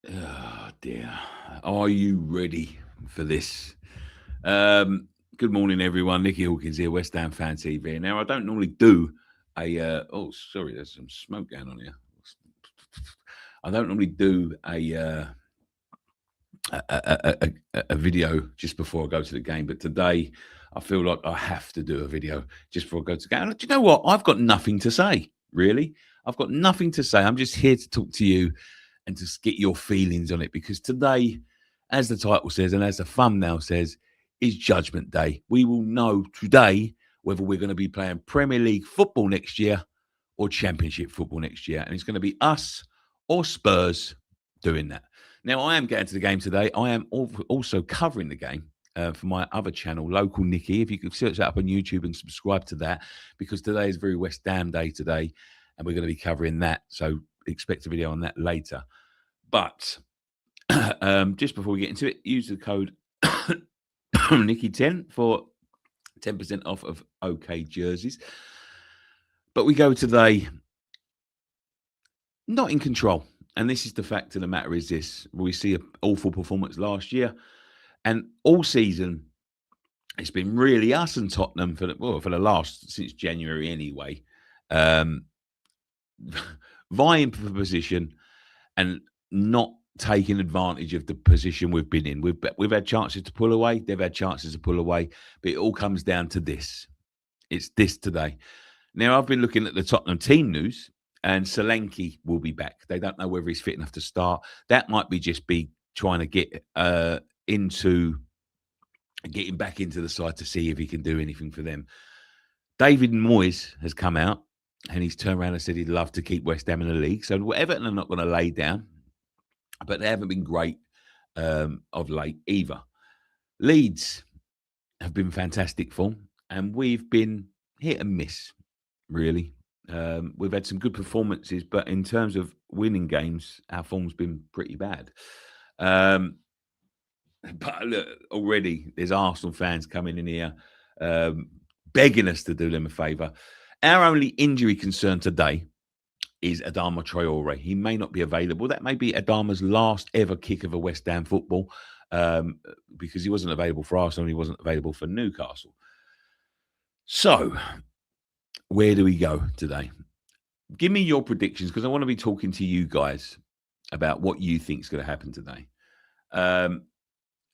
Oh dear. Are you ready for this? Good morning, everyone. Nicky Hawkins here, West Ham Fan TV. Now, I don't normally do oh, sorry, there's some smoke going on here. I don't normally do a video just before I go to the game, but today I feel like I have to do a video just before I go to the game. And do you know what? I've got nothing to say, really. I've got nothing to say. I'm just here to talk to you and just get your feelings on it because today, as the title says and as the thumbnail says, is Judgment Day. We will know today whether we're going to be playing Premier League football next year or Championship football next year. And it's going to be us or Spurs doing that. Now, I am getting to the game today. I am also covering the game for my other channel, Local Nicky. If you could search that up on YouTube and subscribe to that, because today is very West Ham Day today, and we're going to be covering that. So expect a video on that later. But just before we get into it, use the code Nicky10 for 10% off of OK jerseys. But we go today not in control. And this is the fact of the matter is this. We see an awful performance last year. And all season, it's been really us and Tottenham for the last, since January anyway, vying for position and not taking advantage of the position we've been in. We've had chances to pull away. They've had chances to pull away. But it all comes down to this. It's this today. Now, I've been looking at the Tottenham team news, and Solanke will be back. They don't know whether he's fit enough to start. That might be just trying to get getting back into the side to see if he can do anything for them. David Moyes has come out and he's turned around and said he'd love to keep West Ham in the league. So Everton are not going to lay down, but they haven't been great of late either. Leeds have been fantastic form, and we've been hit and miss, really. We've had some good performances, but in terms of winning games, our form's been pretty bad. But look, already there's Arsenal fans coming in here begging us to do them a favour. Our only injury concern today is Adama Traore. He may not be available. That may be Adama's last ever kick of a West Ham football because he wasn't available for Arsenal and he wasn't available for Newcastle. So, where do we go today? Give me your predictions because I want to be talking to you guys about what you think is going to happen today.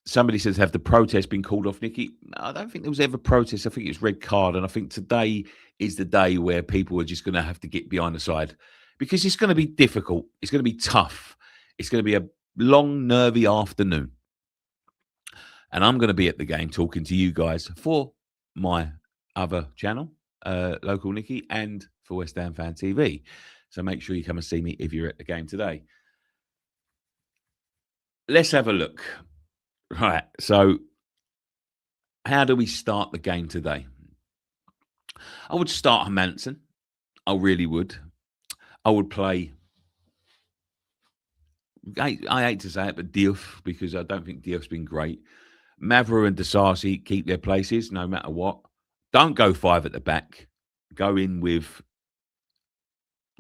Somebody says, have the protests been called off, Nicky? I don't think there was ever protest. I think it's red card. And I think today is the day where people are just going to have to get behind the side because it's going to be difficult. It's going to be tough. It's going to be a long, nervy afternoon. And I'm going to be at the game talking to you guys for my other channel, Local Nicky, and for West Ham Fan TV. So make sure you come and see me if you're at the game today. Let's have a look. Right, so how do we start the game today? I would start Hermansen. I really would. I would play, I hate to say it, but Diouf, because I don't think Diouf's been great. Mavro and Disasi keep their places no matter what. Don't go five at the back. Go in with,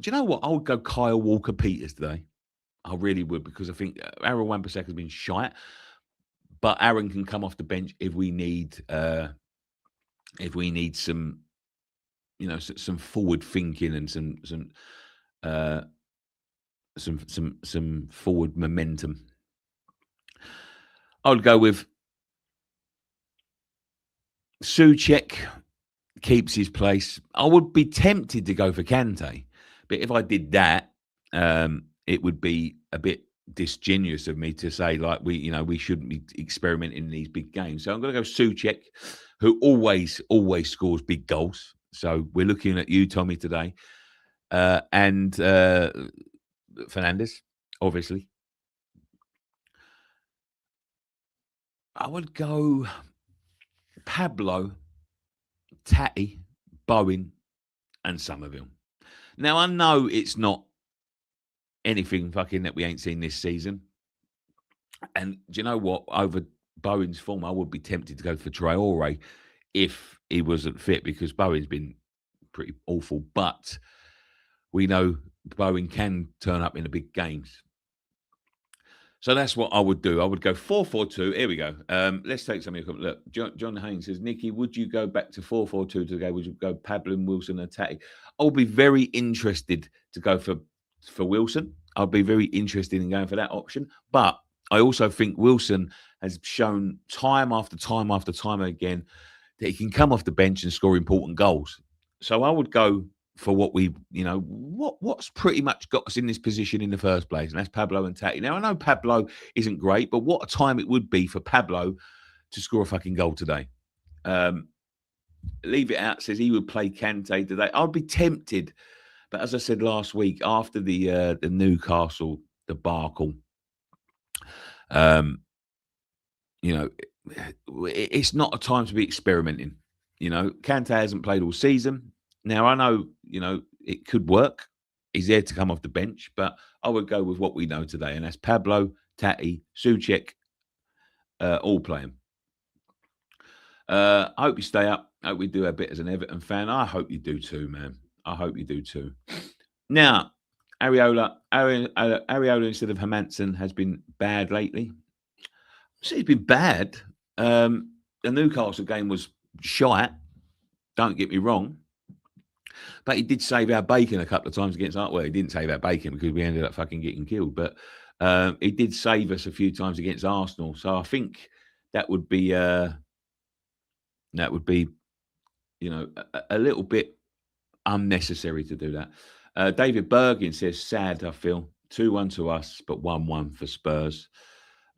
do you know what? I would go Kyle Walker-Peters today. I really would, because I think Aaron Wan-Bissaka has been shite. But Aaron can come off the bench if we need some, some forward thinking and some forward momentum. I would go with Souček, keeps his place. I would be tempted to go for Kante, but if I did that, it would be a bit disingenuous of me to say we shouldn't be experimenting in these big games. So I'm going to go Souček, who always scores big goals. So we're looking at you, Tommy, today, and Fernandes, obviously. I would go Pablo, Tatty, Bowen, and Somerville. Now I know it's not anything fucking that we ain't seen this season. And do you know what? Over Bowen's form, I would be tempted to go for Traore if he wasn't fit, because Bowen's been pretty awful. But we know Bowen can turn up in the big games. So that's what I would do. I would go 4-4-2. Here we go. Let's take something. Look, John Haynes says, Nicky, would you go back to 4-4-2 today? Would you go Pablo and Wilson and Tati? I'll be very interested to go for Wilson. I'll be very interested in going for that option. But I also think Wilson has shown time after time after time again that he can come off the bench and score important goals. So I would go for what we, what's pretty much got us in this position in the first place, and that's Pablo and Tati. Now, I know Pablo isn't great, but what a time it would be for Pablo to score a fucking goal today. Leave It Out says he would play Kante today. I'd be tempted, but as I said last week, after the Newcastle debacle, it's not a time to be experimenting. Kante hasn't played all season. Now, I know, it could work. He's there to come off the bench, but I would go with what we know today, and that's Pablo, Tati, Souček, all playing. I hope you stay up. I hope we do a bit as an Everton fan. I hope you do too, man. I hope you do too. Now, Areola instead of Hermansen has been bad lately. So he's been bad. The Newcastle game was shite. Don't get me wrong. But he did save our bacon a couple of times against Arsenal. Well, he didn't save our bacon because we ended up fucking getting killed. But he did save us a few times against Arsenal. So I think that would be, a little bit unnecessary to do that. David Bergin says, sad, I feel. 2-1 to us, but 1-1 for Spurs.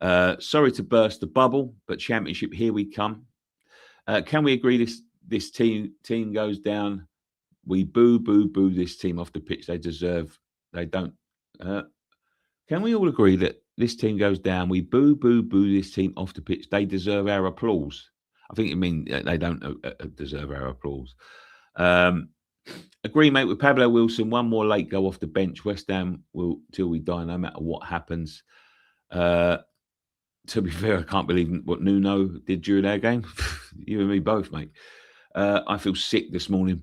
Sorry to burst the bubble, but Championship, here we come. Can we agree this team goes down? We boo this team off the pitch. They don't. Can we all agree that this team goes down? We boo this team off the pitch. They deserve our applause. I think you mean they don't deserve our applause. Agree, mate, with Pablo Wilson. One more late go off the bench. West Ham will till we die, no matter what happens. To be fair, I can't believe what Nuno did during our game. You and me both, mate. I feel sick this morning.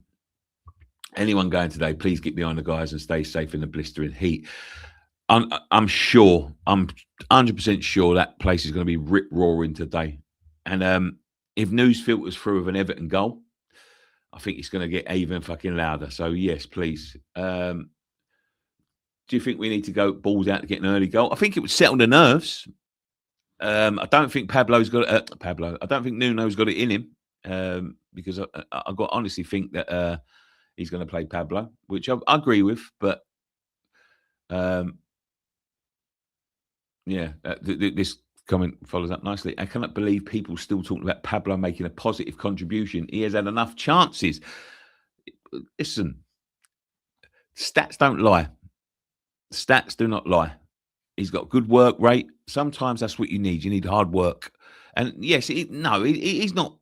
Anyone going today, please get behind the guys and stay safe in the blistering heat. I'm sure, I'm 100% sure that place is going to be rip-roaring today. And if news filters through with an Everton goal, I think it's going to get even fucking louder. So, yes, please. Do you think we need to go balls out to get an early goal? I think it would settle the nerves. I don't think Pablo's got I don't think Nuno's got it in him because I honestly think that he's going to play Pablo, which I agree with. But this comment follows up nicely. I cannot believe people still talking about Pablo making a positive contribution. He has had enough chances. Listen, stats don't lie. Stats do not lie. He's got good work rate. Sometimes that's what you need. You need hard work. And yes, he's not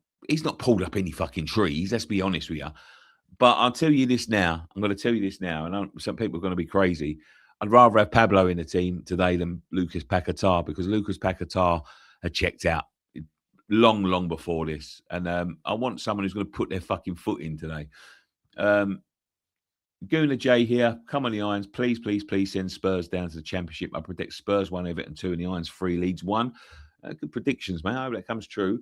pulled up any fucking trees. Let's be honest with you. But I'll tell you this now. I'm going to tell you this now. And some people are going to be crazy. I'd rather have Pablo in the team today than Lucas Paquetá, because Lucas Paquetá had checked out long before this. And I want someone who's going to put their fucking foot in today. Guna J here. Come on the Irons. Please send Spurs down to the Championship. I predict Spurs 1, Everton 2, and the Irons 3, Leeds 1. Good predictions, man. I hope that comes true.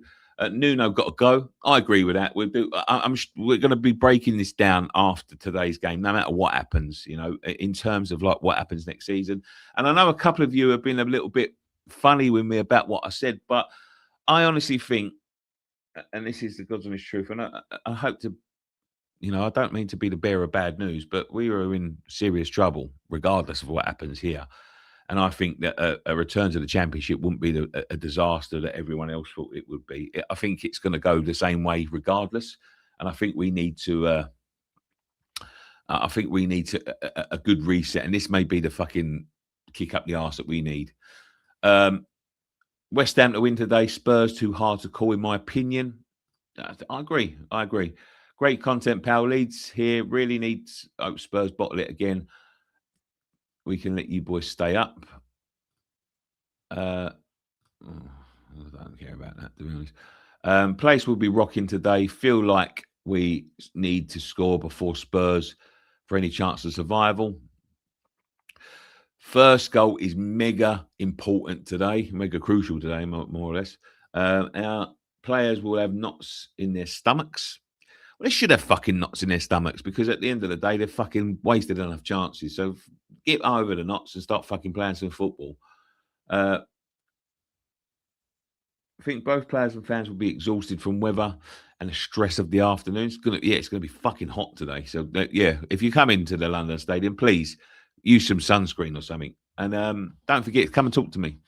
Nuno got to go. I agree with that. We're going to be breaking this down after today's game, no matter what happens, in terms of like what happens next season. And I know a couple of you have been a little bit funny with me about what I said, but I honestly think, and this is the God's honest truth, and I hope to, I don't mean to be the bearer of bad news, but we are in serious trouble regardless of what happens here. And I think that a return to the Championship wouldn't be a disaster that everyone else thought it would be. I think it's going to go the same way regardless. And I think we need to. A good reset, and this may be the fucking kick up the arse that we need. West Ham to win today. Spurs too hard to call, in my opinion. I agree. Great content, pal. Leeds here really needs. Hope Spurs bottle it again. We can let you boys stay up. I don't care about that, to be honest. Place will be rocking today. Feel like we need to score before Spurs for any chance of survival. First goal is mega important today, mega crucial today, more or less. Our players will have knots in their stomachs. Well, they should have fucking knots in their stomachs because at the end of the day, they've fucking wasted enough chances. So get over the knots and start fucking playing some football. Uh, I think both players and fans will be exhausted from weather and the stress of the afternoon. It's gonna be fucking hot today. So yeah, if you come into the London Stadium, please use some sunscreen or something. And don't forget, come and talk to me.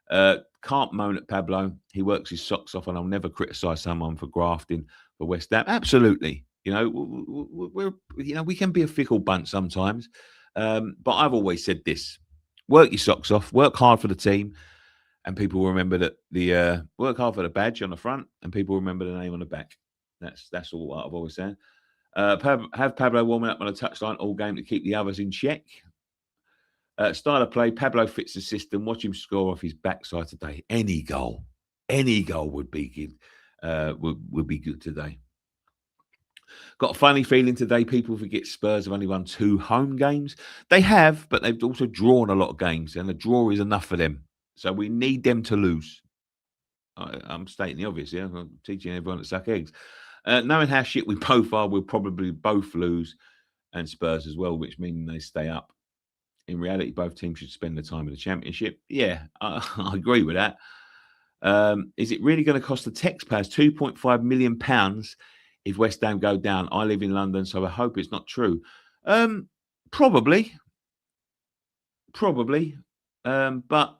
Can't moan at Pablo. He works his socks off, and I'll never criticise someone for grafting for West Ham. Absolutely, we can be a fickle bunch sometimes, but I've always said this: work your socks off, work hard for the team, and people will remember that the work hard for the badge on the front, and people will remember the name on the back. That's all I've always said. Have Pablo warming up on a touchline all game to keep the others in check. Style of play, Pablo fits the system. Watch him score off his backside today. Any goal would be good. Would be good today. Got a funny feeling today. People forget Spurs have only won 2 home games. They have, but they've also drawn a lot of games, and a draw is enough for them. So we need them to lose. I'm stating the obvious. Yeah, I'm teaching everyone to suck eggs. Knowing how shit we both are, we'll probably both lose, and Spurs as well, which means they stay up. In reality, both teams should spend the time in the Championship. Yeah, I agree with that. Is it really going to cost the taxpayers £2.5 million if West Ham go down? I live in London, so I hope it's not true. Probably. But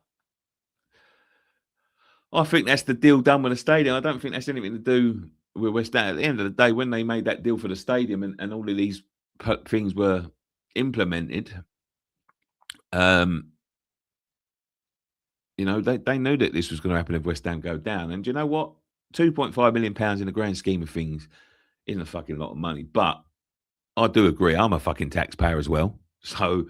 I think that's the deal done with the stadium. I don't think that's anything to do with West Ham. At the end of the day, when they made that deal for the stadium and all of these things were implemented, they knew that this was going to happen if West Ham go down. And do you know what? £2.5 million in the grand scheme of things isn't a fucking lot of money. But I do agree. I'm a fucking taxpayer as well. So,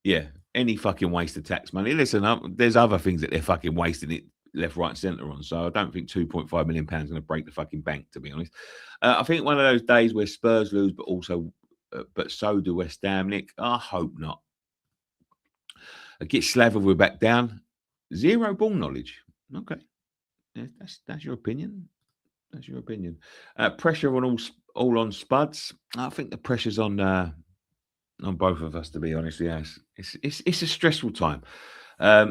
yeah, any fucking waste of tax money. Listen, there's other things that they're fucking wasting it left, right, and centre on. So I don't think £2.5 million is going to break the fucking bank, to be honest. I think one of those days where Spurs lose, but so do West Ham, Nick. I hope not. Get slathered, we're back down. Zero ball knowledge. Okay, yeah, that's your opinion. That's your opinion. Pressure on all on Spuds. I think the pressure's on both of us, to be honest. Yes, it's a stressful time.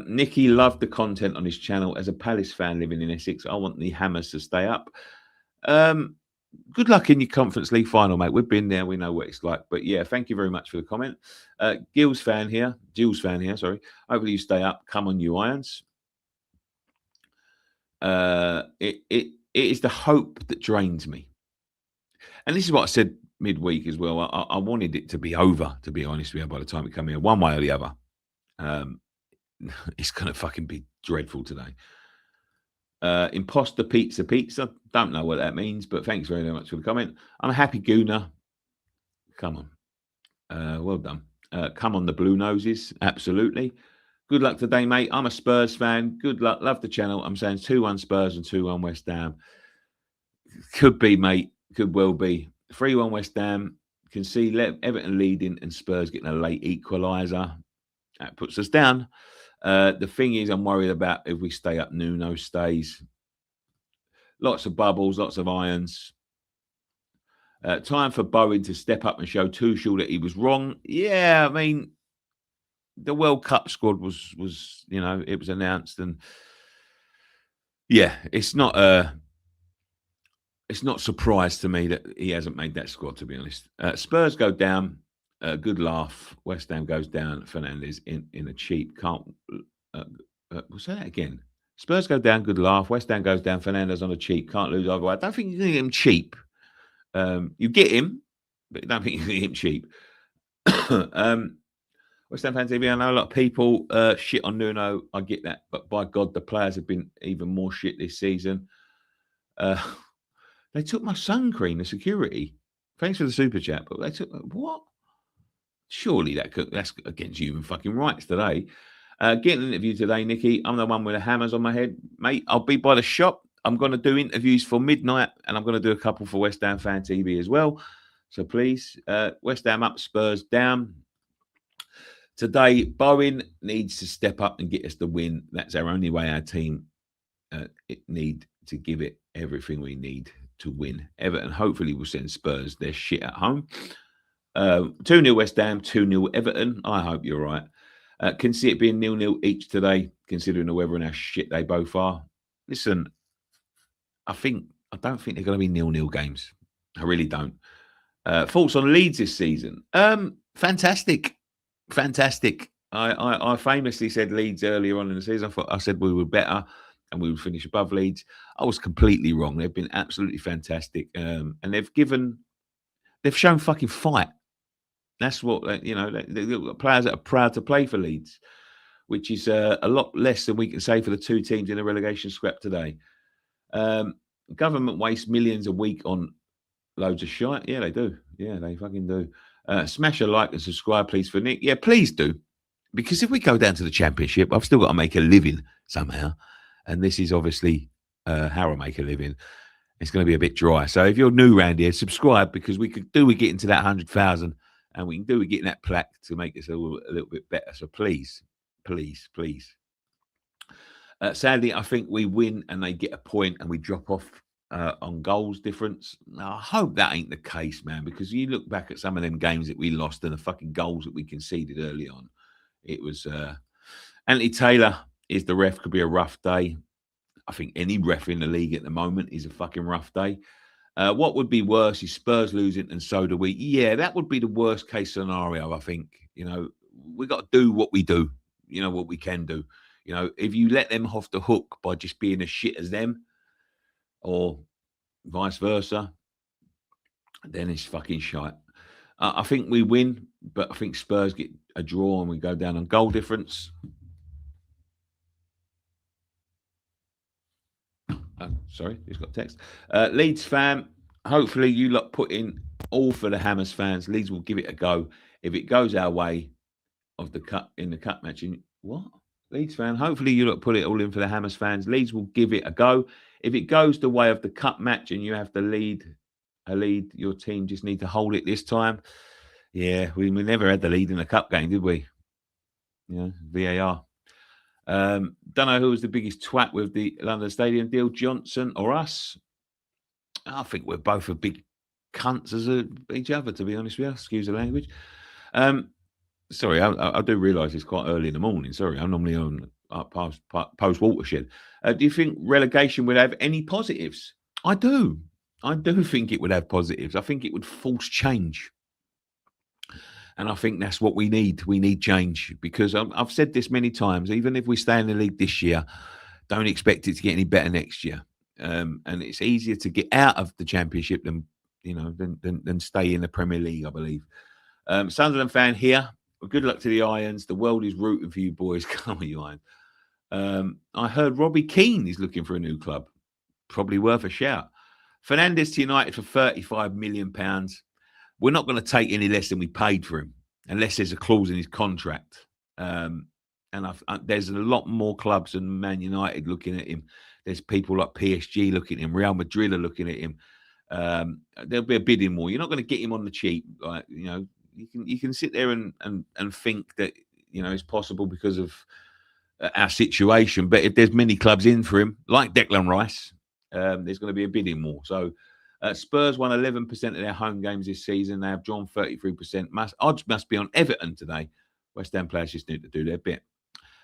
Nicky loved the content on his channel. As a Palace fan living in Essex, I want the Hammers to stay up. Good luck in your Conference League final, mate. We've been there. We know what it's like. But yeah, thank you very much for the comment. Jill's fan here. Sorry. Hopefully you stay up. Come on, you Irons. It is the hope that drains me. And this is what I said midweek as well. I wanted it to be over, to be honest with you, by the time we come here, one way or the other. It's going to fucking be dreadful today. Imposter pizza. Don't know what that means, but thanks very much for the comment. I'm a happy gooner. Come on. Well done. Come on, the Blue Noses. Absolutely. Good luck today, mate. I'm a Spurs fan. Good luck. Love the channel. I'm saying 2-1 Spurs and 2-1 West Ham. Could be, mate. Could well be. 3-1 West Ham. Can see Everton leading and Spurs getting a late equaliser. That puts us down. The thing is, I'm worried about if we stay up, Nuno stays. Lots of bubbles, lots of irons. Time for Bowen to step up and show Tuchel that he was wrong. Yeah, I mean, the World Cup squad was it was announced, and yeah, it's not a surprise to me that he hasn't made that squad, to be honest. Spurs go down. Good laugh. West Ham goes down. Fernandes in a cheap. Can't. We'll say that again. Spurs go down. Good laugh. West Ham goes down. Fernandes on a cheap. Can't lose either way. I don't think you can get him cheap. You get him, but I don't think you can get him cheap. West Ham fan TV. I know a lot of people shit on Nuno. I get that, but by God, the players have been even more shit this season. They took my sun cream, the security. Thanks for the super chat, but they took what? Surely that's against human fucking rights today. Getting an interview today, Nicky. I'm the one with the hammers on my head. Mate, I'll be by the shop. I'm going to do interviews for midnight, and I'm going to do a couple for West Ham Fan TV as well. So please, West Ham up, Spurs down. Today, Bowen needs to step up and get us the win. That's our only way our team need to give it everything we need to win. Everton hopefully will send Spurs their shit at home. 2-0 West Ham, 2-0 Everton. I hope you're right. Can see it being 0-0 each today, considering the weather and how shit they both are. Listen, I don't think they're going to be 0-0 games. I really don't. Thoughts on Leeds this season? Fantastic. I famously said Leeds earlier on in the season. I said we were better and we would finish above Leeds. I was completely wrong. They've been absolutely fantastic, and they've shown fucking fight. That's what they've got players that are proud to play for Leeds, which is a lot less than we can say for the two teams in the relegation scrap today. Government wastes millions a week on loads of shite. Yeah, they do. Yeah, they fucking do. Smash a like and subscribe, please, for Nick. Yeah, please do. Because if we go down to the Championship, I've still got to make a living somehow. And this is obviously how I make a living. It's going to be a bit dry. So if you're new around here, subscribe, because we could do with getting to that 100,000, and we can do with getting that plaque to make us a little bit better. So please. Sadly, I think we win and they get a point and we drop off on goals difference. Now, I hope that ain't the case, man, because you look back at some of them games that we lost and the fucking goals that we conceded early on. It was Anthony Taylor is the ref, could be a rough day. I think any ref in the league at the moment is a fucking rough day. What would be worse is Spurs losing and so do we. Yeah, that would be the worst case scenario, I think. We got to do what we do, what we can do. If you let them off the hook by just being as shit as them or vice versa, then it's fucking shite. I think we win, but I think Spurs get a draw and we go down on goal difference. Sorry, just got text. Leeds fan, hopefully you lot put in all for the Hammers fans. Leeds will give it a go. If it goes our way of the cup in the cup match, what? Leeds fan, hopefully you lot put it all in for the Hammers fans. Leeds will give it a go. If it goes the way of the cup match and you have to lead, your team just need to hold it this time. Yeah, we never had the lead in the cup game, did we? VAR. Don't know who was the biggest twat with the London Stadium deal, Johnson or us. I think we're both a big cunts as each other, to be honest with you. Excuse the language. Sorry, I do realise it's quite early in the morning. Sorry, I'm normally on post watershed. Do you think relegation would have any positives? I do. I do think it would have positives. I think it would force change. And I think that's what we need. We need change, because I've said this many times. Even if we stay in the league this year, don't expect it to get any better next year. And it's easier to get out of the Championship than stay in the Premier League, I believe. Sunderland fan here. Well, good luck to the Irons. The world is rooting for you boys. Come on, you Irons. I heard Robbie Keane is looking for a new club. Probably worth a shout. Fernandes to United for £35 million. We're not going to take any less than we paid for him, unless there's a clause in his contract. And there's a lot more clubs than Man United looking at him. There's people like PSG looking at him. Real Madrid are looking at him. There'll be a bidding war. You're not going to get him on the cheap. You can sit there and think that it's possible because of our situation. But if there's many clubs in for him, like Declan Rice, there's going to be a bidding war. So. Spurs won 11% of their home games this season. They have drawn 33%. Odds must be on Everton today. West Ham players just need to do their bit.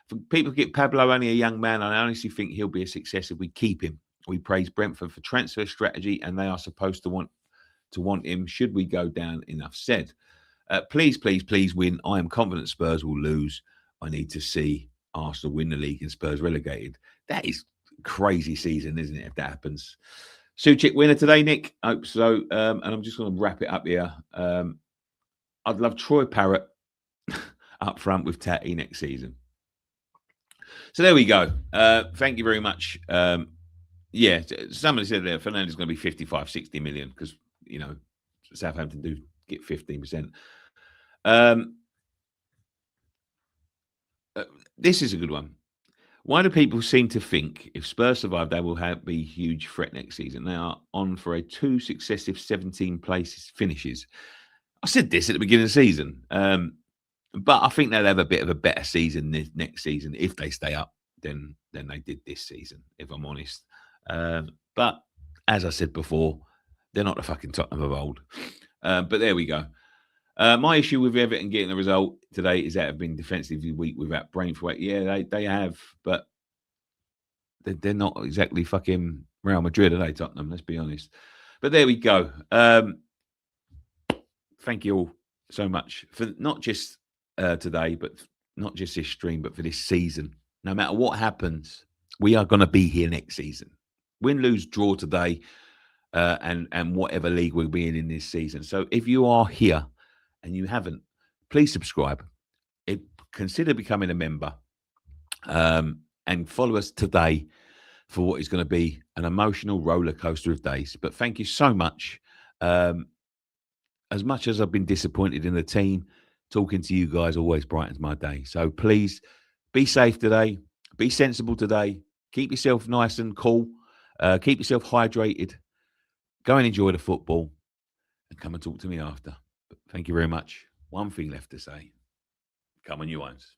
For people get Pablo only a young man, I honestly think he'll be a success if we keep him. We praise Brentford for transfer strategy, and they are supposed to want him should we go down. Enough said. Please win. I am confident Spurs will lose. I need to see Arsenal win the league and Spurs relegated. That is a crazy season, isn't it, if that happens? Suchik winner today, Nick. Hope so. And I'm just going to wrap it up here. I'd love Troy Parrott up front with Tatty next season. So there we go. Thank you very much. Yeah, somebody said there, Fernandes is going to be 55, 60 million because, Southampton do get 15%. This is a good one. Why do people seem to think if Spurs survive, they will be a huge threat next season? They are on for a 2 successive 17 places finishes. I said this at the beginning of the season. But I think they'll have a bit of a better season this next season if they stay up than they did this season, if I'm honest. But as I said before, they're not the fucking Tottenham of old. But there we go. My issue with Everton getting the result today is that have been defensively weak without Braithwaite. Yeah, they have, but they're not exactly fucking Real Madrid, are they, Tottenham? Let's be honest. But there we go. Thank you all so much for not just today, but not just this stream, but for this season. No matter what happens, we are going to be here next season. Win, lose, draw today, and whatever league we'll be in this season. So if you are here and you haven't, please subscribe. Consider becoming a member, and follow us today for what is going to be an emotional roller coaster of days. But thank you so much. As much as I've been disappointed in the team, talking to you guys always brightens my day. So please be safe today. Be sensible today. Keep yourself nice and cool. Keep yourself hydrated. Go and enjoy the football and come and talk to me after. But thank you very much. One thing left to say. Come on, you ones.